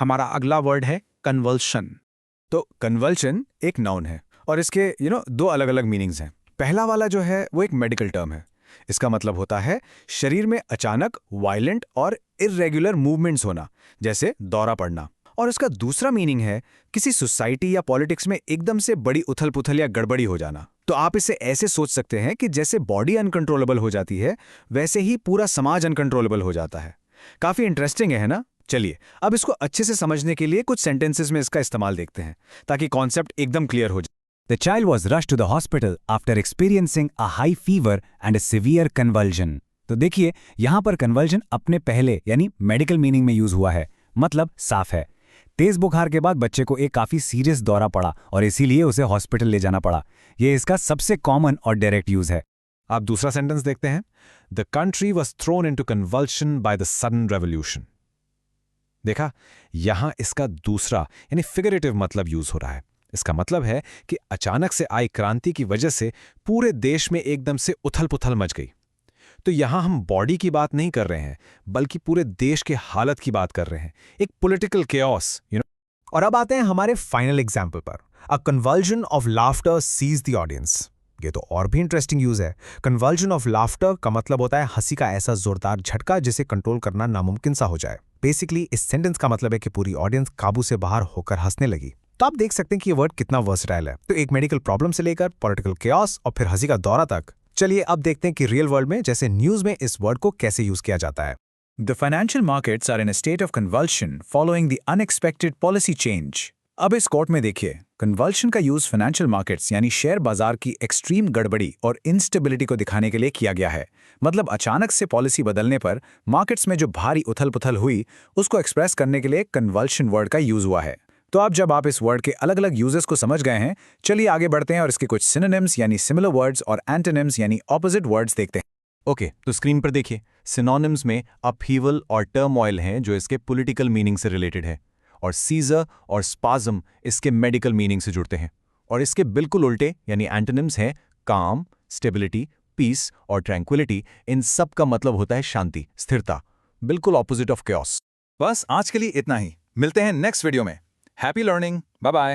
हमारा अगला वर्ड है कन्वल्शन। तो कन्वल्शन एक नाउन है और इसके दो अलग अलग मीनिंग्स हैं। पहला वाला जो है वो एक मेडिकल टर्म है। इसका मतलब होता है शरीर में अचानक वायलेंट और इर्रेगुलर मूवमेंट्स होना, जैसे दौरा पड़ना। और इसका दूसरा मीनिंग है किसी सोसाइटी या पॉलिटिक्स में एकदम से बड़ी उथल पुथल या गड़बड़ी हो जाना। तो आप इसे ऐसे सोच सकते हैं कि जैसे बॉडी अनकंट्रोलेबल हो जाती है, वैसे ही पूरा समाज अनकंट्रोलेबल हो जाता है। काफी इंटरेस्टिंग है ना? चलिए अब इसको अच्छे से समझने के लिए कुछ सेंटेंसेस में इसका इस्तेमाल देखते हैं, ताकि कॉन्सेप्ट एकदम क्लियर हो जाए। The child was rushed to the hospital after experiencing a high fever and a severe convulsion. तो देखिए यहां पर कन्वल्जन अपने पहले यानी मेडिकल मीनिंग में यूज हुआ है, मतलब साफ है। तेज बुखार के बाद बच्चे को एक काफी सीरियस दौरा पड़ा और इसीलिए उसे हॉस्पिटल ले जाना पड़ा। यह इसका सबसे कॉमन और डायरेक्ट यूज है। आप दूसरा सेंटेंस देखते हैं। The country was thrown into convulsion by the sudden revolution. देखा, यहां इसका दूसरा यानी फिगरेटिव मतलब यूज हो रहा है। इसका मतलब है कि अचानक से आई क्रांति की वजह से पूरे देश में एकदम से उथल पुथल मच गई। तो यहां हम बॉडी की बात नहीं कर रहे हैं, बल्कि पूरे देश के हालत की बात कर रहे हैं, एक पॉलिटिकल केओस। और अब आते हैं हमारे फाइनल एग्जाम्पल पर। A convulsion of laughter seize the audience. ये तो और भी इंटरेस्टिंग यूज है। कन्वल्जन ऑफ लाफ्टर का मतलब होता है हंसी का ऐसा जोरदार झटका जिसे कंट्रोल करना नामुमकिन सा हो जाए। बेसिकली इस सेंटेंस का मतलब है कि पूरी ऑडियंस काबू से बाहर होकर हंसने लगी। तो आप देख सकते हैं कि ये वर्ड कितना वर्सटाइल है। तो एक मेडिकल प्रॉब्लम से लेकर पॉलिटिकल केओस और फिर हंसी का दौरा तक। चलिए अब देखते हैं कि रियल वर्ल्ड में जैसे न्यूज में इस वर्ड को कैसे यूज किया जाता है। The financial markets are in a state of convulsion following the unexpected policy change. अब इस कोट में देखिए, कन्वल्शन का यूज फाइनेंशियल मार्केट्स यानी शेयर बाजार की एक्सट्रीम गड़बड़ी और इंस्टेबिलिटी को दिखाने के लिए किया गया है। मतलब अचानक से पॉलिसी बदलने पर मार्केट्स में जो भारी उथल पुथल हुई, उसको एक्सप्रेस करने के लिए कन्वल्शन वर्ड का यूज हुआ है। तो अब जब आप इस वर्ड के अलग अलग यूजेस को समझ गए हैं, चलिए आगे बढ़ते हैं और इसके कुछ सिनोनिम्स यानी सिमिलर वर्ड्स और एंटोनिम्स यानी ऑपोजिट वर्ड्स देखते हैं। ओके, तो स्क्रीन पर देखिए, सिनोनिम्स में अपहीवल और टर्मोइल हैं जो इसके पॉलिटिकल मीनिंग से रिलेटेड है, और सीजर और स्पाज्म इसके मेडिकल मीनिंग से जुड़ते हैं। और इसके बिल्कुल उल्टे यानी एंटोनिम्स हैं काम, स्टेबिलिटी, पीस और ट्रैंक्विलिटी। इन सब का मतलब होता है शांति, स्थिरता, बिल्कुल ऑपोजिट ऑफ केओस। बस आज के लिए इतना ही। मिलते हैं नेक्स्ट वीडियो में। Happy learning, bye bye.